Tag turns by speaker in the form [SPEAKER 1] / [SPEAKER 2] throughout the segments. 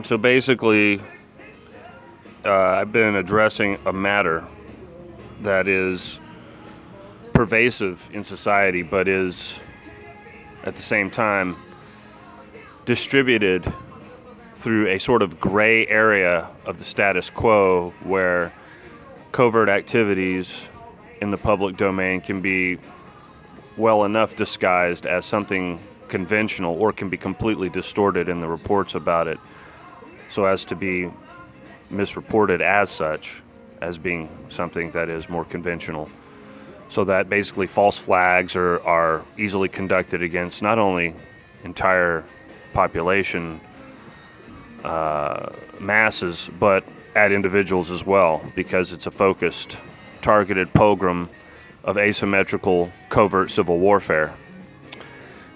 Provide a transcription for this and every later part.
[SPEAKER 1] So basically, I've been addressing a matter that is pervasive in society, but is at the same time distributed through a sort of gray area of the status quo where covert activities in the public domain can be well enough disguised as something conventional or can be completely distorted in the reports about it so as to be misreported as such, as being something that is more conventional. So that basically false flags are easily conducted against not only entire population masses, but at individuals as well, because it's a focused, targeted program of asymmetrical, covert civil warfare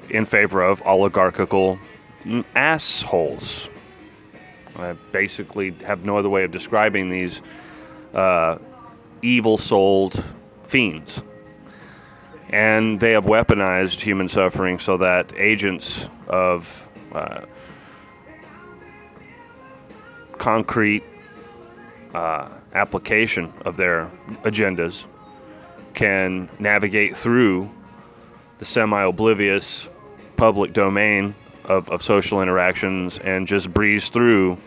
[SPEAKER 1] in favor of oligarchical assholes. I basically have no other way of describing these evil-souled fiends. And they have weaponized human suffering so that agents of concrete application of their agendas can navigate through the semi-oblivious public domain of social interactions and just breeze through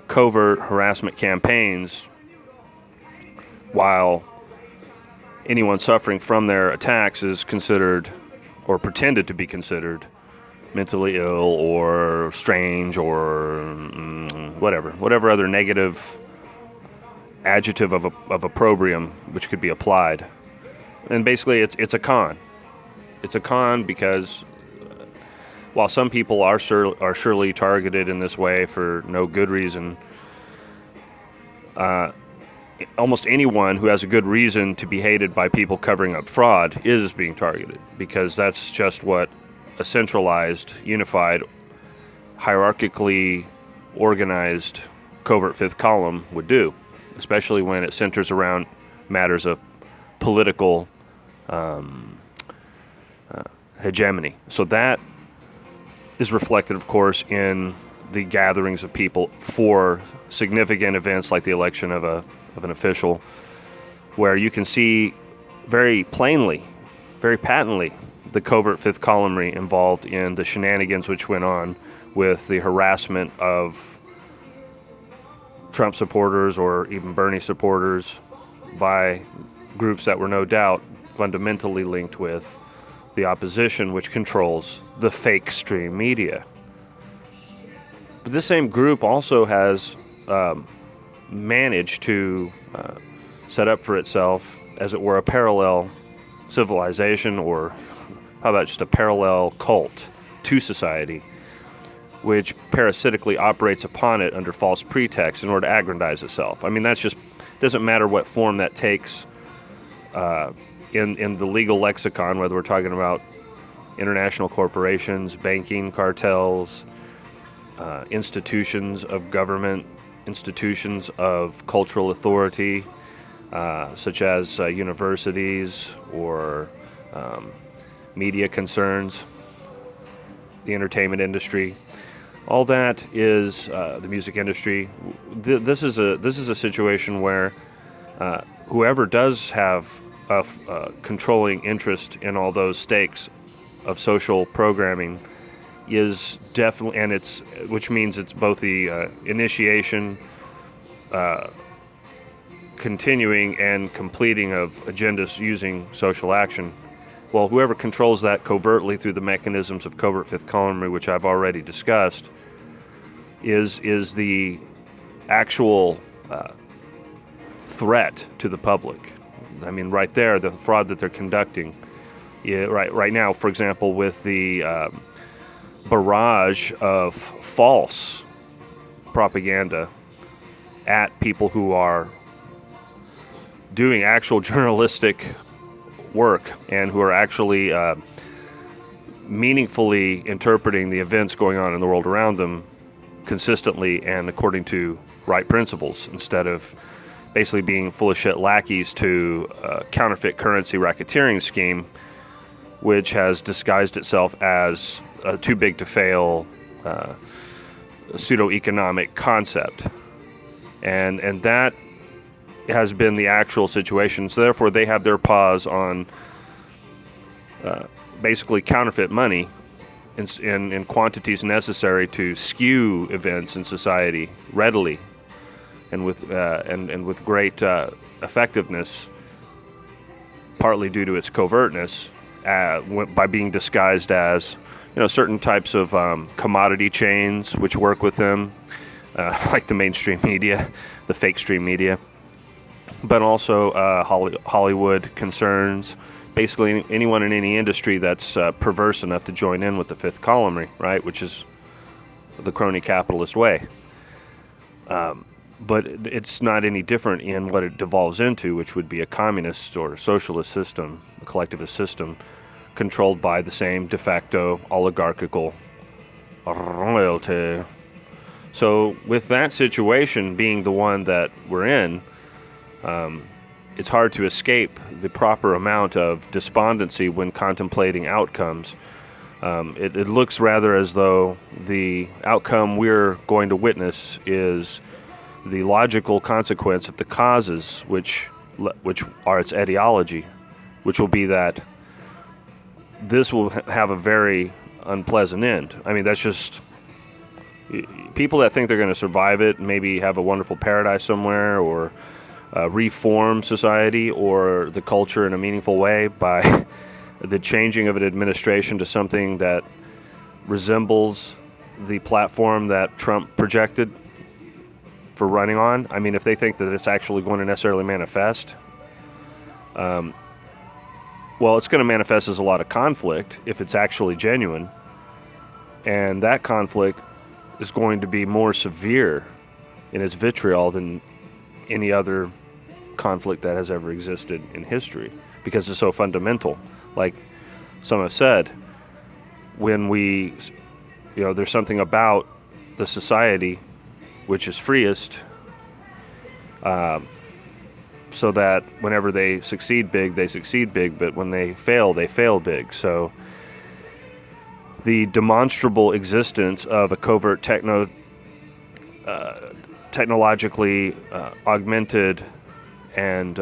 [SPEAKER 1] covert harassment campaigns while anyone suffering from their attacks is considered or pretended to be considered mentally ill or strange or whatever other negative adjective of opprobrium which could be applied. And basically it's a con. It's a con because while some people are surely targeted in this way for no good reason, almost anyone who has a good reason to be hated by people covering up fraud is being targeted, because that's just what a centralized, unified, hierarchically organized covert fifth column would do, especially when it centers around matters of political hegemony. So that is reflected, of course, in the gatherings of people for significant events like the election of an official, where you can see very plainly, very patently, the covert fifth columnry involved in the shenanigans which went on with the harassment of Trump supporters or even Bernie supporters by groups that were no doubt fundamentally linked with the opposition, which controls the fake stream media. But this same group also has managed to set up for itself, as it were, a parallel civilization, or how about just a parallel cult to society, which parasitically operates upon it under false pretext in order to aggrandize itself. I mean, that's just, doesn't matter what form that takes in the legal lexicon, whether we're talking about international corporations, banking cartels, institutions of government, institutions of cultural authority, such as universities or media concerns, the entertainment industry. All that is the music industry. This is a situation where whoever does have a controlling interest in all those stakes of social programming is definitely, and which means it's both the initiation, continuing, and completing of agendas using social action. Well, whoever controls that covertly through the mechanisms of covert fifth columnry, which I've already discussed, is the actual threat to the public. I mean, right there, the fraud that they're conducting. Right now, for example, with the barrage of false propaganda at people who are doing actual journalistic work and who are actually meaningfully interpreting the events going on in the world around them consistently and according to right principles, instead of basically being full of shit lackeys to a counterfeit currency racketeering scheme, which has disguised itself as a too big to fail pseudo-economic concept. And that has been the actual situation. So therefore, they have their paws on basically counterfeit money in quantities necessary to skew events in society readily and with great effectiveness, partly due to its covertness, by being disguised as certain types of commodity chains which work with them, like the mainstream media, the fake stream media, but also Hollywood concerns, basically anyone in any industry that's perverse enough to join in with the fifth column, right, which is the crony capitalist way. But it's not any different in what it devolves into, which would be a communist or socialist system, a collectivist system, controlled by the same de facto oligarchical royalty. So with that situation being the one that we're in, it's hard to escape the proper amount of despondency when contemplating outcomes. It looks rather as though the outcome we're going to witness is the logical consequence of the causes which are its etiology, which will be that this will have a very unpleasant end. I mean, that's just people that think they're going to survive it, maybe have a wonderful paradise somewhere, or reform society or the culture in a meaningful way by the changing of an administration to something that resembles the platform that Trump projected for running on. I mean, if they think that it's actually going to necessarily manifest, well, it's going to manifest as a lot of conflict if it's actually genuine. And that conflict is going to be more severe in its vitriol than any other conflict that has ever existed in history, because it's so fundamental. Like some have said, when there's something about the society which is freest, so that whenever they succeed big, but when they fail big. So the demonstrable existence of a covert technologically augmented and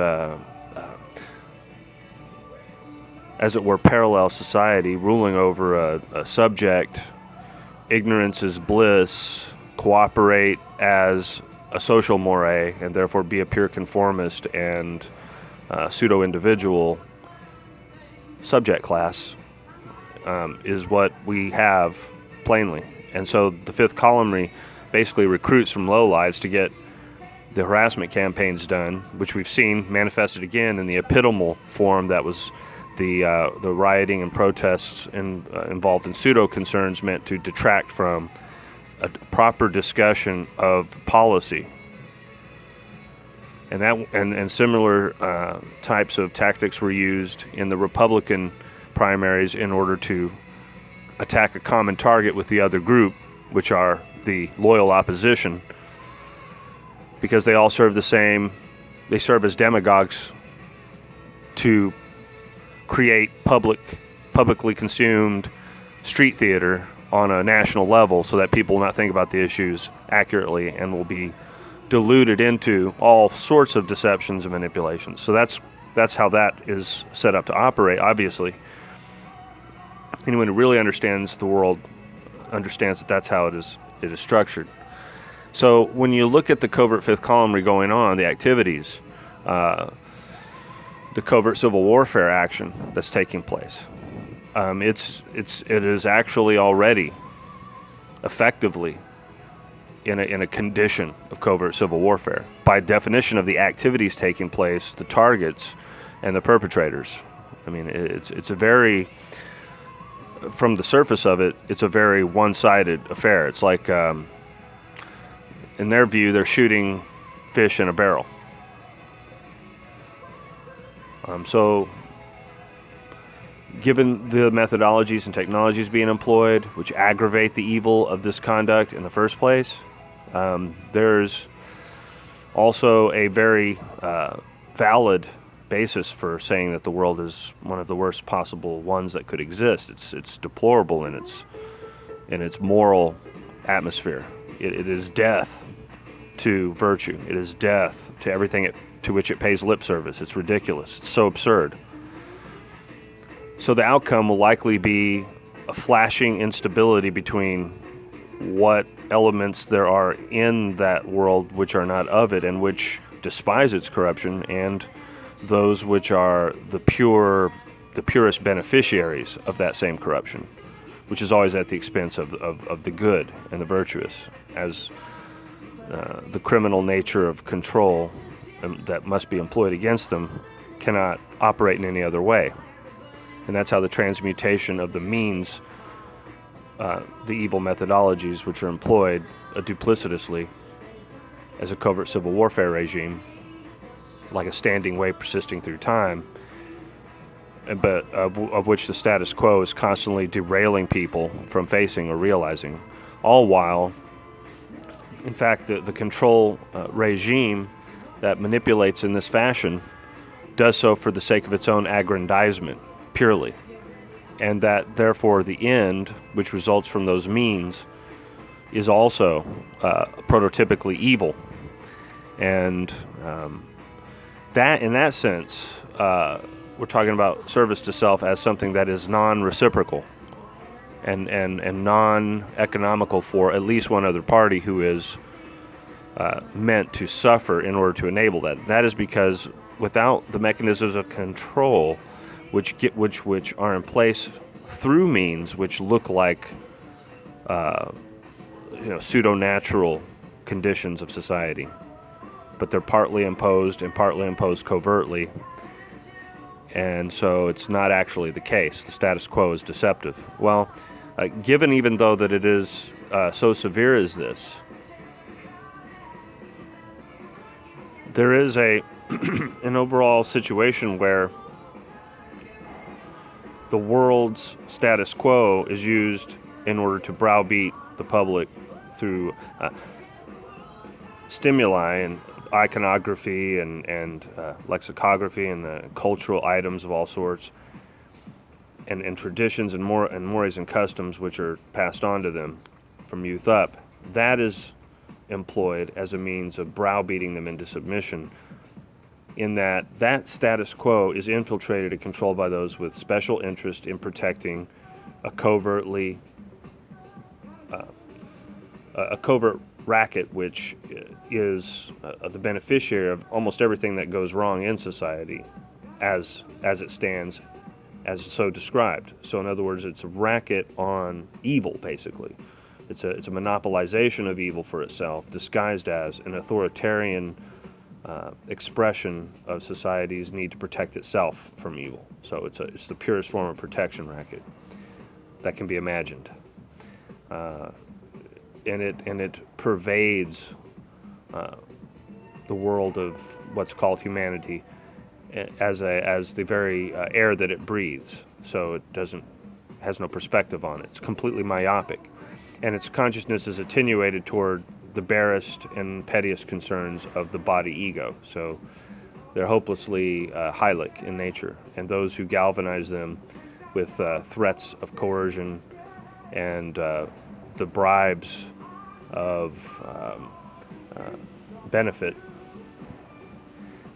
[SPEAKER 1] as it were parallel society ruling over a subject, ignorance is bliss, cooperate as a social moray, and therefore be a pure conformist and pseudo-individual subject class, is what we have plainly. And so the fifth column basically recruits from lowlives to get the harassment campaigns done, which we've seen manifested again in the epitomal form that was the rioting and protests involved in pseudo-concerns meant to detract from a proper discussion of policy. And similar types of tactics were used in the Republican primaries in order to attack a common target with the other group, which are the loyal opposition, because they all serve they serve as demagogues to create publicly consumed street theater on a national level so that people will not think about the issues accurately and will be deluded into all sorts of deceptions and manipulations. So that's how that is set up to operate, obviously. Anyone who really understands the world understands that that's how it is structured. So when you look at the covert fifth column going on, the activities, the covert civil warfare action that's taking place, it is actually already effectively in a condition of covert civil warfare. By definition of the activities taking place, the targets and the perpetrators. I mean, it's a very, from the surface of it, it's a very one-sided affair. It's like, in their view, they're shooting fish in a barrel. So given the methodologies and technologies being employed, which aggravate the evil of this conduct in the first place, there's also a very valid basis for saying that the world is one of the worst possible ones that could exist. It's deplorable in its moral atmosphere. It is death to virtue. It is death to everything to which it pays lip service. It's ridiculous. It's so absurd. So the outcome will likely be a flashing instability between what elements there are in that world which are not of it and which despise its corruption, and those which are the purest beneficiaries of that same corruption, which is always at the expense of the good and the virtuous, as the criminal nature of control that must be employed against them cannot operate in any other way. And that's how the transmutation of the means, the evil methodologies which are employed duplicitously as a covert civil warfare regime, like a standing wave persisting through time, but of which the status quo is constantly derailing people from facing or realizing, all while, in fact, the control regime that manipulates in this fashion does so for the sake of its own aggrandizement, purely. And that, therefore, the end, which results from those means, is also prototypically evil. And that, in that sense, we're talking about service to self as something that is non-reciprocal and non-economical for at least one other party who is meant to suffer in order to enable that. That is because without the mechanisms of control which are in place through means which look like pseudo-natural conditions of society, but they're partly imposed and partly imposed covertly, and so it's not actually the case. The status quo is deceptive. Well, given even though that it is so severe as this, there is an overall situation where the world's status quo is used in order to browbeat the public through stimuli and iconography and lexicography and the cultural items of all sorts and traditions and mores and customs which are passed on to them from youth up. That is employed as a means of browbeating them into submission, in that status quo is infiltrated and controlled by those with special interest in protecting a covert racket, which is the beneficiary of almost everything that goes wrong in society as it stands, as so described. So in other words, it's a racket on evil, basically. It's a monopolization of evil for itself, disguised as an authoritarian expression of society's need to protect itself from evil. So it's the purest form of protection racket that can be imagined, and it pervades the world of what's called humanity as the very air that it breathes. So it has no perspective on it. It's completely myopic, and its consciousness is attenuated toward the barest and pettiest concerns of the body ego. So they're hopelessly hylic in nature, and those who galvanize them with threats of coercion and the bribes of benefit,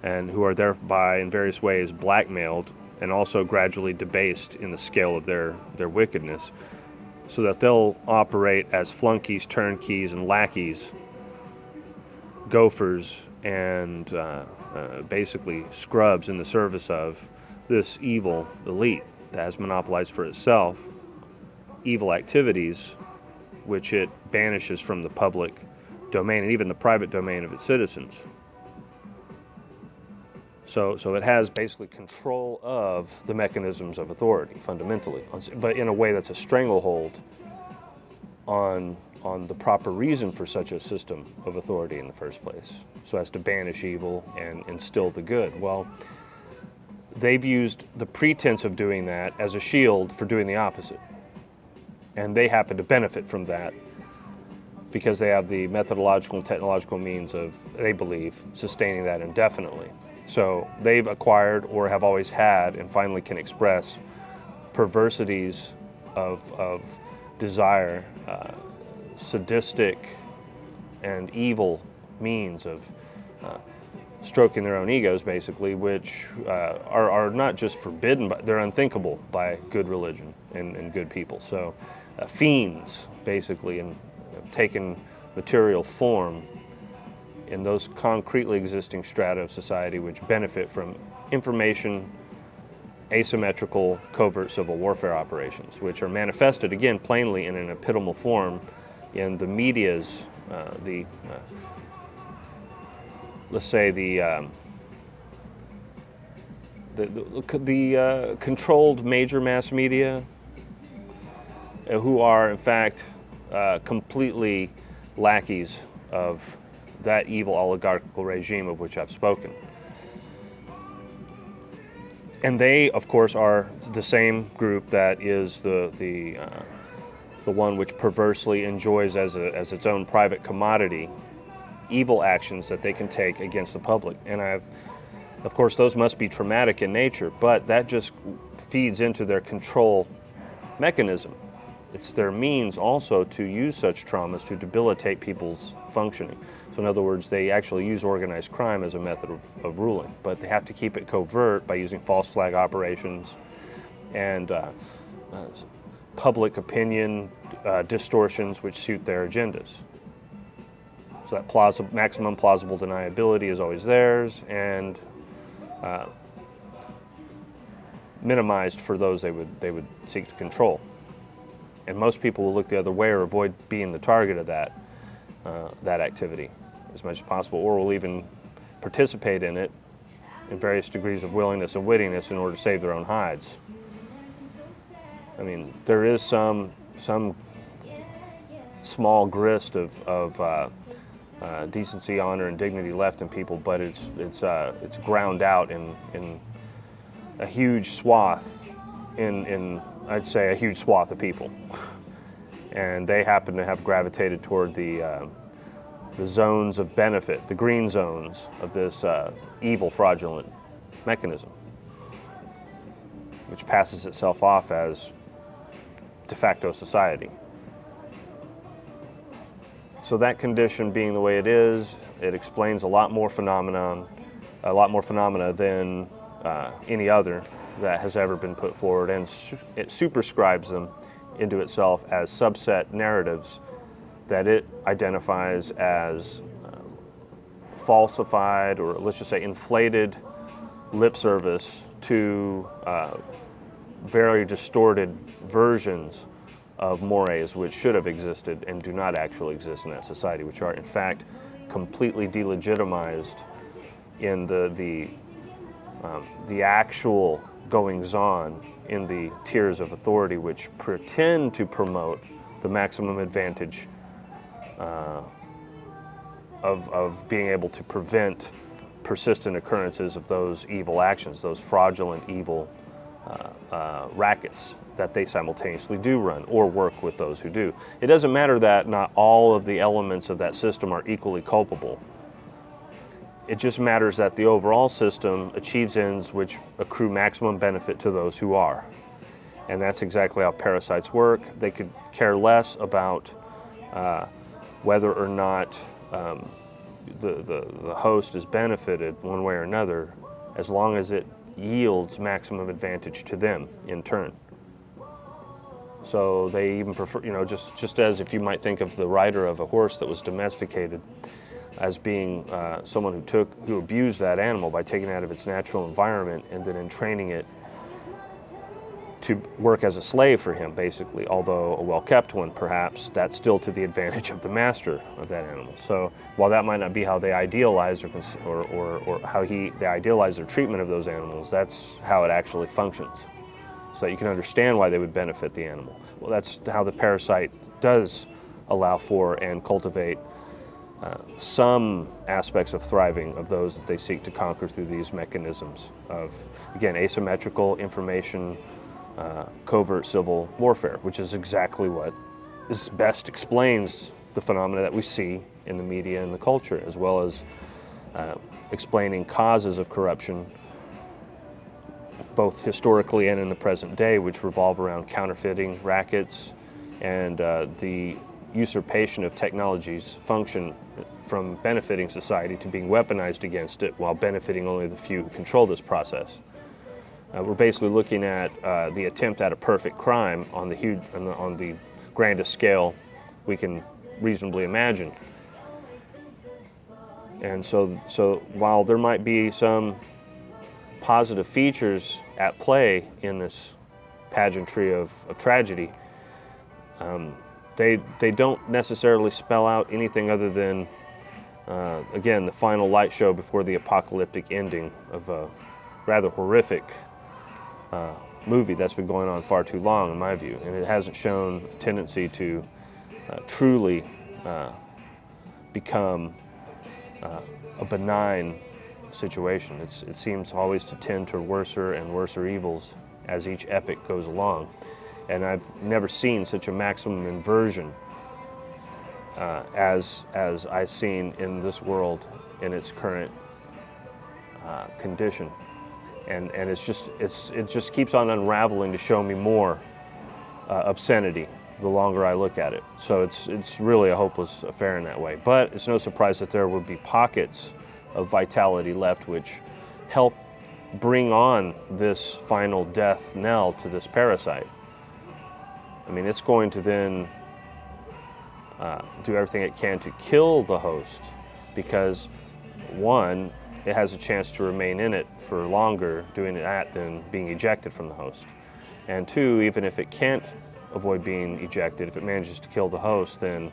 [SPEAKER 1] and who are thereby in various ways blackmailed and also gradually debased in the scale of their wickedness, so that they'll operate as flunkies, turnkeys, and lackeys, gophers, and basically scrubs in the service of this evil elite that has monopolized for itself evil activities which it banishes from the public domain and even the private domain of its citizens. So it has basically control of the mechanisms of authority, fundamentally, but in a way that's a stranglehold on the proper reason for such a system of authority in the first place, so as to banish evil and instill the good. Well, they've used the pretense of doing that as a shield for doing the opposite. And they happen to benefit from that because they have the methodological and technological means of, they believe, sustaining that indefinitely. So they've acquired or have always had and finally can express perversities of desire, sadistic and evil means of stroking their own egos, basically, which are not just forbidden, but they're unthinkable by good religion and good people. So fiends, basically, and have taken material form in those concretely existing strata of society which benefit from information asymmetrical covert civil warfare operations, which are manifested, again, plainly in an epitomal form in the media's, let's say the controlled major mass media, who are in fact completely lackeys of that evil oligarchical regime of which I've spoken. And they, of course, are the same group that is the one which perversely enjoys as its own private commodity evil actions that they can take against the public. And of course, those must be traumatic in nature, but that just feeds into their control mechanism. It's their means also to use such traumas to debilitate people's functioning. So in other words, they actually use organized crime as a method of ruling, but they have to keep it covert by using false flag operations and public opinion distortions which suit their agendas. So that maximum plausible deniability is always theirs, and minimized for those they would seek to control. And most people will look the other way or avoid being the target of that activity as much as possible, or will even participate in it in various degrees of willingness and wittiness in order to save their own hides. I mean, there is some small grist of decency, honor, and dignity left in people, but it's ground out in a huge swath, in I'd say a huge swath of people, and they happen to have gravitated toward the zones of benefit, the green zones of this evil, fraudulent mechanism, which passes itself off as de facto society. So that condition being the way it is, it explains a lot more phenomena than any other that has ever been put forward, and it superscribes them into itself as subset narratives that it identifies as falsified, or let's just say inflated lip service to very distorted versions of mores which should have existed and do not actually exist in that society, which are in fact completely delegitimized in the actual goings-on in the tiers of authority which pretend to promote the maximum advantage of being able to prevent persistent occurrences of those evil actions, those fraudulent evil rackets that they simultaneously do run or work with those who do. It doesn't matter that not all of the elements of that system are equally culpable. It just matters that the overall system achieves ends which accrue maximum benefit to those who are. And that's exactly how parasites work. They could care less about whether or not the host is benefited one way or another, as long as it yields maximum advantage to them in turn. So they even prefer, just as if you might think of the rider of a horse that was domesticated as being someone who abused that animal by taking it out of its natural environment and then in training it to work as a slave for him, basically, although a well-kept one, perhaps, that's still to the advantage of the master of that animal. So while that might not be how they idealize or how they idealize their treatment of those animals, that's how it actually functions, so that you can understand why they would benefit the animal. Well, that's how the parasite does allow for and cultivate some aspects of thriving of those that they seek to conquer through these mechanisms of, again, asymmetrical information, covert civil warfare, which is exactly what best explains the phenomena that we see in the media and the culture, as well as explaining causes of corruption, both historically and in the present day, which revolve around counterfeiting rackets and the usurpation of technology's function from benefiting society to being weaponized against it while benefiting only the few who control this process. We're basically looking at the attempt at a perfect crime on the grandest scale we can reasonably imagine. And so while there might be some positive features at play in this pageantry of tragedy, they don't necessarily spell out anything other than, again, the final light show before the apocalyptic ending of a rather horrific movie that's been going on far too long, in my view. And it hasn't shown a tendency to truly become a benign situation. It seems always to tend to worser and worser evils as each epic goes along. And I've never seen such a maximum inversion as I've seen in this world in its current condition. And it just keeps on unraveling to show me more obscenity the longer I look at it. So it's really a hopeless affair in that way. But it's no surprise that there would be pockets of vitality left which help bring on this final death knell to this parasite. I mean, it's going to then do everything it can to kill the host because, one, it has a chance to remain in it for longer doing that than being ejected from the host. And two, even if it can't avoid being ejected, if it manages to kill the host, then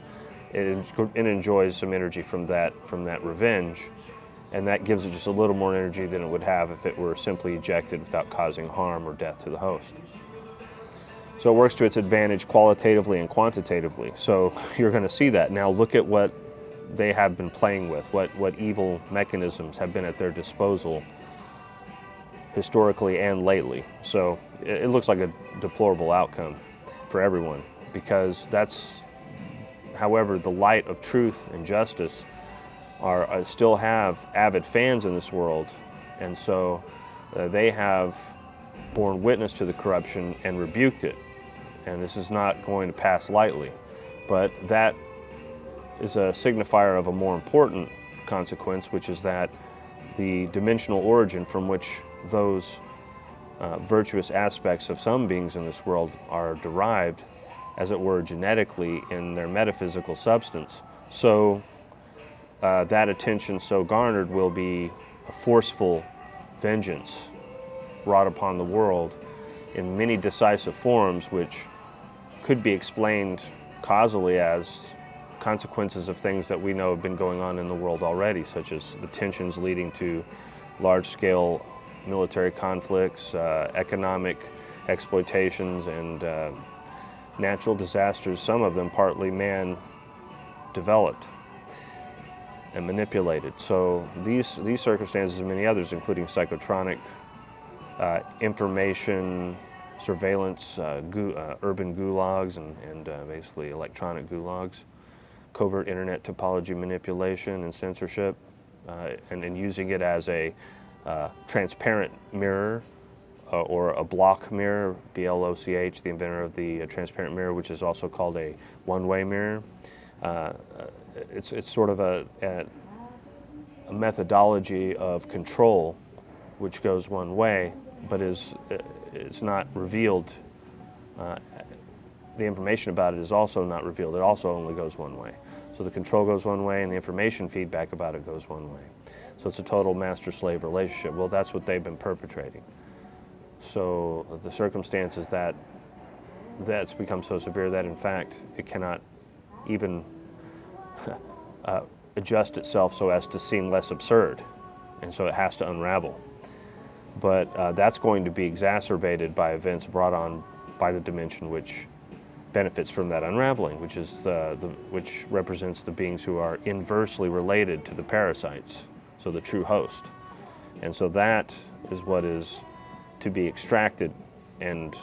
[SPEAKER 1] it enjoys some energy from that revenge, and that gives it just a little more energy than it would have if it were simply ejected without causing harm or death to the host. So it works to its advantage qualitatively and quantitatively. So you're going to see that. Now look at what they have been playing with, what evil mechanisms have been at their disposal historically and lately. So it looks like a deplorable outcome for everyone, because that's, however, the light of truth and justice still have avid fans in this world, and so they have borne witness to the corruption and rebuked it, and this is not going to pass lightly. But that is a signifier of a more important consequence, which is that the dimensional origin from which those virtuous aspects of some beings in this world are derived, as it were, genetically in their metaphysical substance. So that attention so garnered will be a forceful vengeance wrought upon the world in many decisive forms, which could be explained causally as consequences of things that we know have been going on in the world already, such as the tensions leading to large-scale military conflicts, economic exploitations, and natural disasters, some of them partly man-developed and manipulated. So these circumstances and many others, including psychotronic information, surveillance, urban gulags, and basically electronic gulags, covert internet topology manipulation and censorship, and using it as a transparent mirror or a block mirror, BLOCH, the inventor of the transparent mirror, which is also called a one-way mirror. It's sort of a methodology of control which goes one way, but it's not revealed. The information about it is also not revealed. It also only goes one way. So the control goes one way and the information feedback about it goes one way. So it's a total master-slave relationship. Well, that's what they've been perpetrating. So the circumstances that's become so severe that in fact it cannot even adjust itself so as to seem less absurd, and so it has to unravel. But that's going to be exacerbated by events brought on by the dimension which benefits from that unraveling, which is which represents the beings who are inversely related to the parasites, so the true host. And so that is what is to be extracted and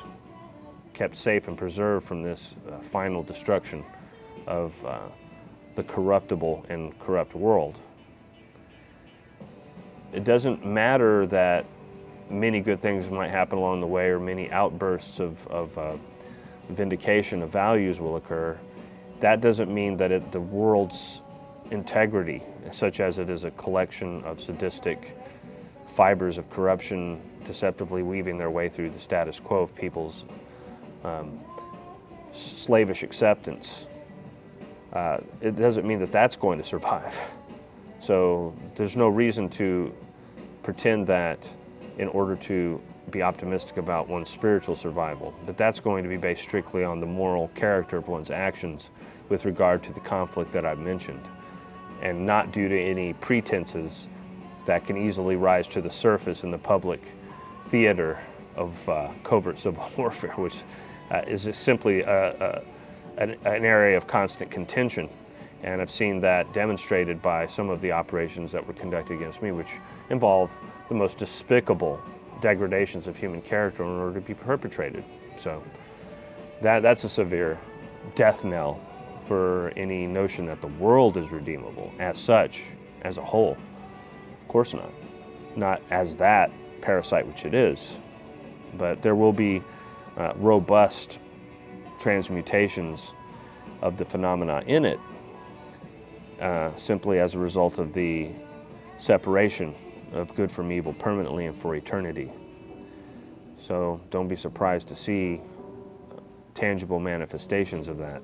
[SPEAKER 1] kept safe and preserved from this final destruction of the corruptible and corrupt world. it doesn't matter that many good things might happen along the way or many outbursts of vindication of values will occur. That doesn't mean that the world's integrity, such as it is a collection of sadistic fibers of corruption deceptively weaving their way through the status quo of people's slavish acceptance, it doesn't mean that that's going to survive. So there's no reason to pretend that in order to be optimistic about one's spiritual survival, that that's going to be based strictly on the moral character of one's actions with regard to the conflict that I've mentioned, and not due to any pretenses that can easily rise to the surface in the public theater of covert civil warfare, which is simply an area of constant contention. And I've seen that demonstrated by some of the operations that were conducted against me, which involve the most despicable degradations of human character in order to be perpetrated. So that's a severe death knell for any notion that the world is redeemable as such, as a whole. Of course not. Not as that parasite which it is, but there will be robust transmutations of the phenomena in it, simply as a result of the separation of good from evil permanently and for eternity. So don't be surprised to see tangible manifestations of that.